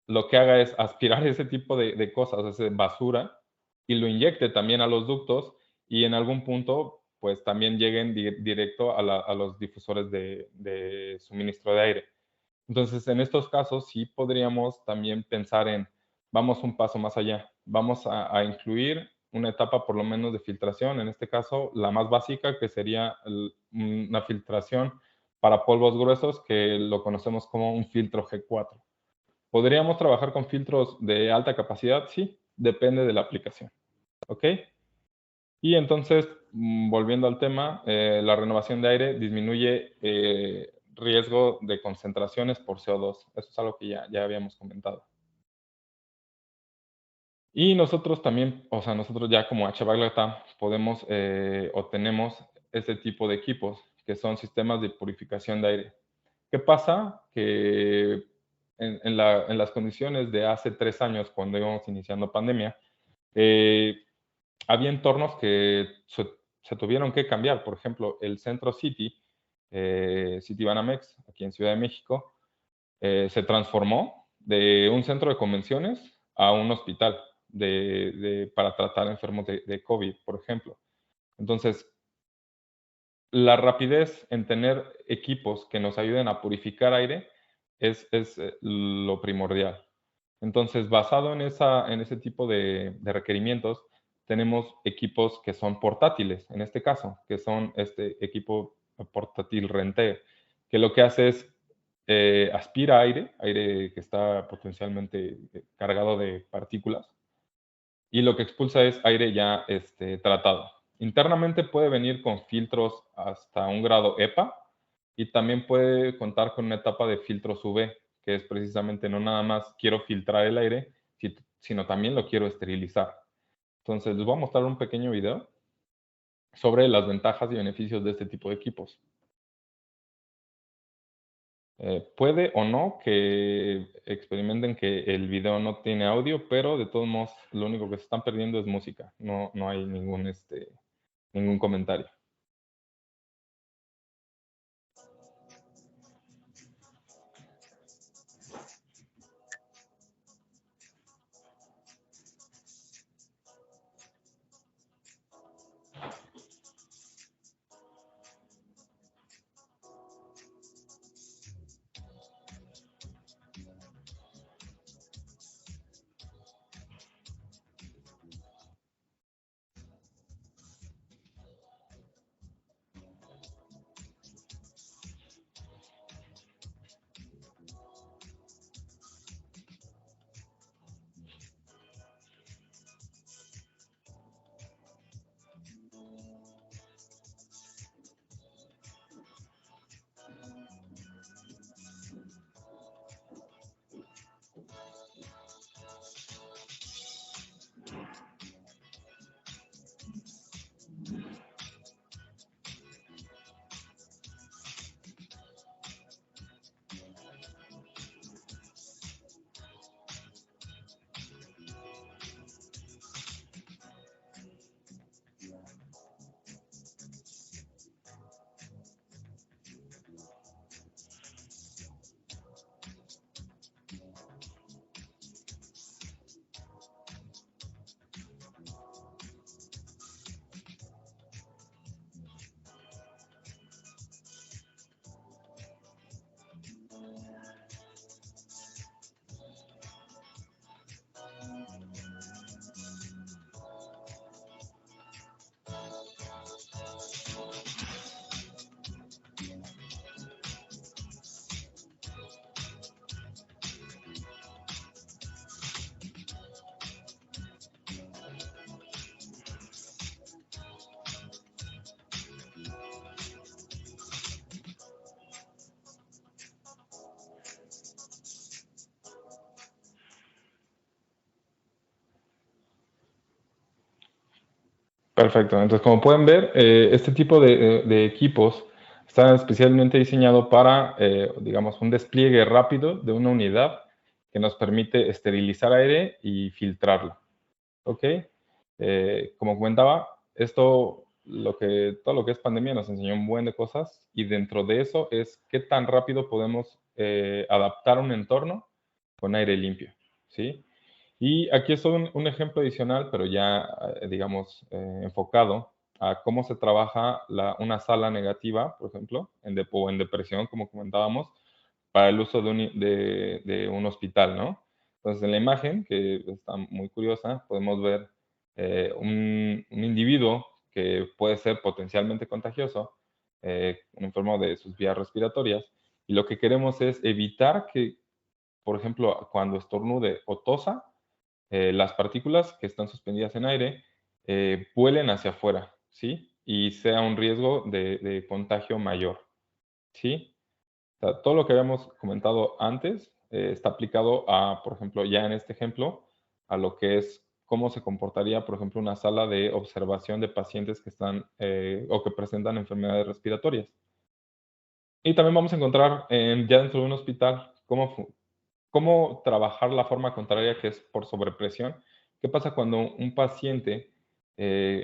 lo que haga es aspirar ese tipo de cosas, esa basura, y lo inyecte también a los ductos y en algún punto, pues también lleguen directo a los difusores de suministro de aire. Entonces, en estos casos sí podríamos también pensar en, vamos un paso más allá, vamos a incluir una etapa por lo menos de filtración, en este caso la más básica, que sería una filtración para polvos gruesos, que lo conocemos como un filtro G4. ¿Podríamos trabajar con filtros de alta capacidad? Sí, depende de la aplicación, ¿ok? Y entonces, volviendo al tema, la renovación de aire disminuye riesgo de concentraciones por CO2. Eso es algo que ya habíamos comentado. Y nosotros también, o sea, nosotros ya como HBaglata podemos o tenemos este tipo de equipos que son sistemas de purificación de aire. ¿Qué pasa? Que en las condiciones de hace 3 años, cuando íbamos iniciando pandemia, eh, había entornos que se tuvieron que cambiar. Por ejemplo, el Centro City, City Banamex, aquí en Ciudad de México, se transformó de un centro de convenciones a un hospital para tratar enfermos de COVID, por ejemplo. Entonces, la rapidez en tener equipos que nos ayuden a purificar aire es lo primordial. Entonces, basado en ese tipo de requerimientos, tenemos equipos que son portátiles, en este caso, que son este equipo portátil Rente, que lo que hace es aspira aire que está potencialmente cargado de partículas, y lo que expulsa es aire ya tratado. Internamente puede venir con filtros hasta un grado EPA y también puede contar con una etapa de filtros UV, que es precisamente no nada más quiero filtrar el aire, sino también lo quiero esterilizar. Entonces, les voy a mostrar un pequeño video sobre las ventajas y beneficios de este tipo de equipos. Puede o no que experimenten que el video no tiene audio, pero de todos modos lo único que se están perdiendo es música, no hay ningún comentario. Perfecto. Entonces, como pueden ver, este tipo de equipos está especialmente diseñado para, digamos, un despliegue rápido de una unidad que nos permite esterilizar aire y filtrarlo. ¿Ok? Como comentaba, todo lo que es pandemia nos enseñó un buen de cosas y dentro de eso es qué tan rápido podemos adaptar un entorno con aire limpio, ¿sí? Y aquí es un ejemplo adicional, pero ya, digamos, enfocado a cómo se trabaja una sala negativa, por ejemplo, o en depresión, como comentábamos, para el uso de un hospital, ¿no? Entonces, en la imagen, que está muy curiosa, podemos ver un individuo que puede ser potencialmente contagioso, un enfermo de sus vías respiratorias, y lo que queremos es evitar que, por ejemplo, cuando estornude o tosa, las partículas que están suspendidas en aire vuelen hacia afuera, ¿sí? Y sea un riesgo de contagio mayor, ¿sí? O sea, todo lo que habíamos comentado antes está aplicado a, por ejemplo, ya en este ejemplo, a lo que es cómo se comportaría, por ejemplo, una sala de observación de pacientes que están o que presentan enfermedades respiratorias. Y también vamos a encontrar ya dentro de un hospital cómo trabajar la forma contraria, que es por sobrepresión. ¿Qué pasa cuando un paciente,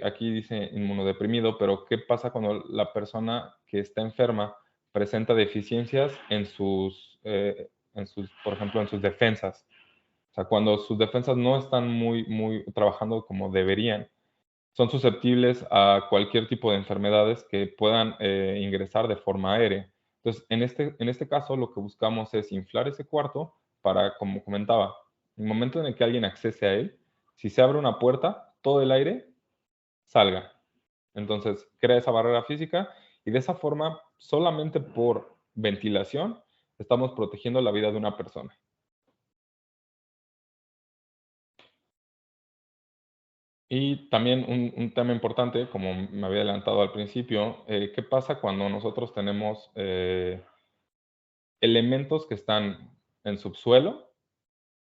aquí dice inmunodeprimido, pero qué pasa cuando la persona que está enferma presenta deficiencias por ejemplo, en sus defensas? O sea, cuando sus defensas no están muy trabajando como deberían, son susceptibles a cualquier tipo de enfermedades que puedan ingresar de forma aérea. Entonces, en este caso, lo que buscamos es inflar ese cuarto para, como comentaba, en el momento en el que alguien accese a él, si se abre una puerta, todo el aire salga. Entonces, crea esa barrera física y de esa forma, solamente por ventilación, estamos protegiendo la vida de una persona. Y también un tema importante, como me había adelantado al principio, ¿qué pasa cuando nosotros tenemos elementos que están en subsuelo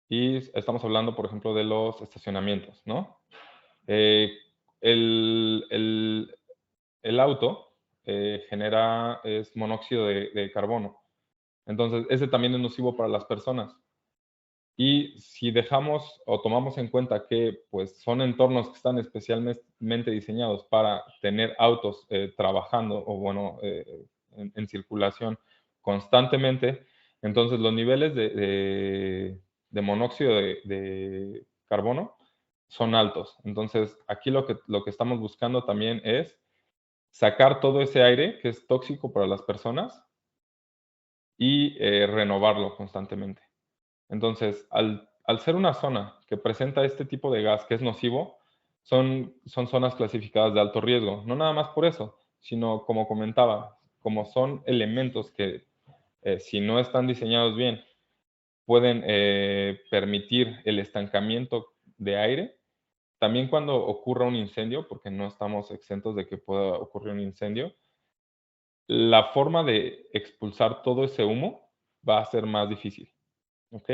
y estamos hablando, por ejemplo, de los estacionamientos, ¿no? Eh, el, el- el auto es monóxido de carbono, entonces ese también es nocivo para las personas. Y si dejamos o tomamos en cuenta que pues, son entornos que están especialmente diseñados para tener autos trabajando o bueno, en circulación constantemente, entonces los niveles de monóxido de carbono son altos. Entonces, aquí lo que estamos buscando también es sacar todo ese aire que es tóxico para las personas y renovarlo constantemente. Entonces, al ser una zona que presenta este tipo de gas que es nocivo, son zonas clasificadas de alto riesgo. No nada más por eso, sino como comentaba, como son elementos que si no están diseñados bien, pueden permitir el estancamiento de aire. También cuando ocurra un incendio, porque no estamos exentos de que pueda ocurrir un incendio, la forma de expulsar todo ese humo va a ser más difícil. ¿Ok?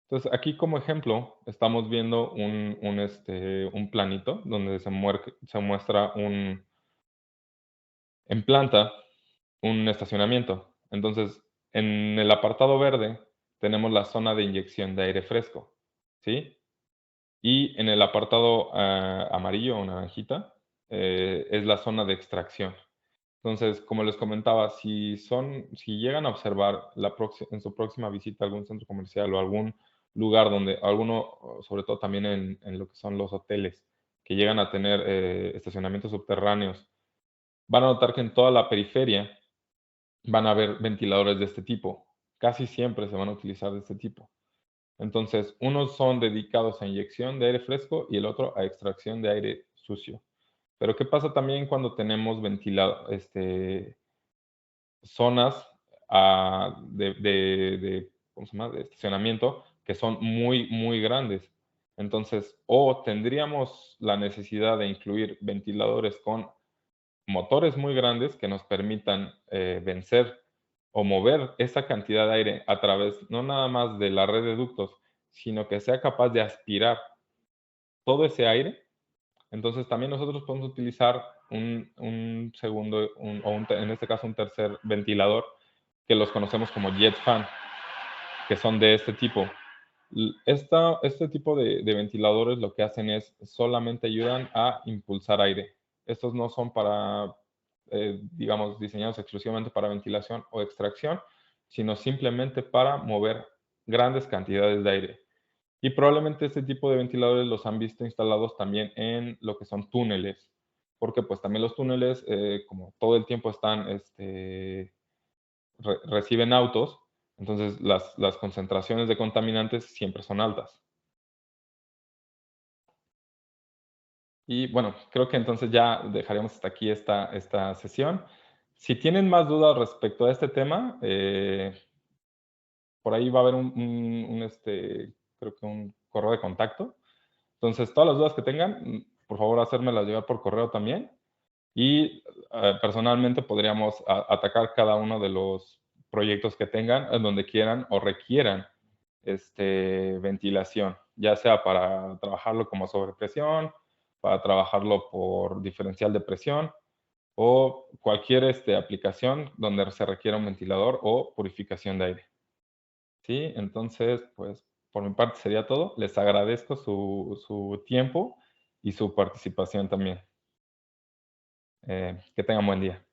Entonces, aquí como ejemplo, estamos viendo un planito donde se muestra en planta un estacionamiento. Entonces, en el apartado verde tenemos la zona de inyección de aire fresco, ¿sí? Y en el apartado amarillo o naranjita es la zona de extracción. Entonces, como les comentaba, si llegan a observar en su próxima visita a algún centro comercial o algún lugar donde sobre todo también en lo que son los hoteles, que llegan a tener estacionamientos subterráneos, van a notar que en toda la periferia van a haber ventiladores de este tipo. Casi siempre se van a utilizar de este tipo. Entonces, unos son dedicados a inyección de aire fresco y el otro a extracción de aire sucio. Pero, ¿qué pasa también cuando tenemos zonas ¿cómo se llama? De estacionamiento que son muy grandes? Entonces, o tendríamos la necesidad de incluir ventiladores con motores muy grandes que nos permitan vencer o mover esa cantidad de aire a través, no nada más de la red de ductos, sino que sea capaz de aspirar todo ese aire Entonces, también nosotros podemos utilizar un segundo, en este caso, un tercer ventilador, que los conocemos como jet fan, que son de este tipo. Este tipo de ventiladores lo que hacen es solamente ayudan a impulsar aire. Estos no son para, digamos, diseñados exclusivamente para ventilación o extracción, sino simplemente para mover grandes cantidades de aire. Y probablemente este tipo de ventiladores los han visto instalados también en lo que son túneles, porque pues también los túneles, como todo el tiempo están, reciben autos, entonces las concentraciones de contaminantes siempre son altas. Y bueno, creo que entonces ya dejaremos hasta aquí esta sesión. Si tienen más dudas respecto a este tema, por ahí va a haber creo que un correo de contacto. Entonces, todas las dudas que tengan, por favor, hacérmelas llegar por correo también. Y personalmente podríamos atacar cada uno de los proyectos que tengan, en donde quieran o requieran ventilación, ya sea para trabajarlo como sobrepresión, para trabajarlo por diferencial de presión o cualquier aplicación donde se requiera un ventilador o purificación de aire. Sí, entonces, pues por mi parte sería todo. Les agradezco su tiempo y su participación también. Que tengan buen día.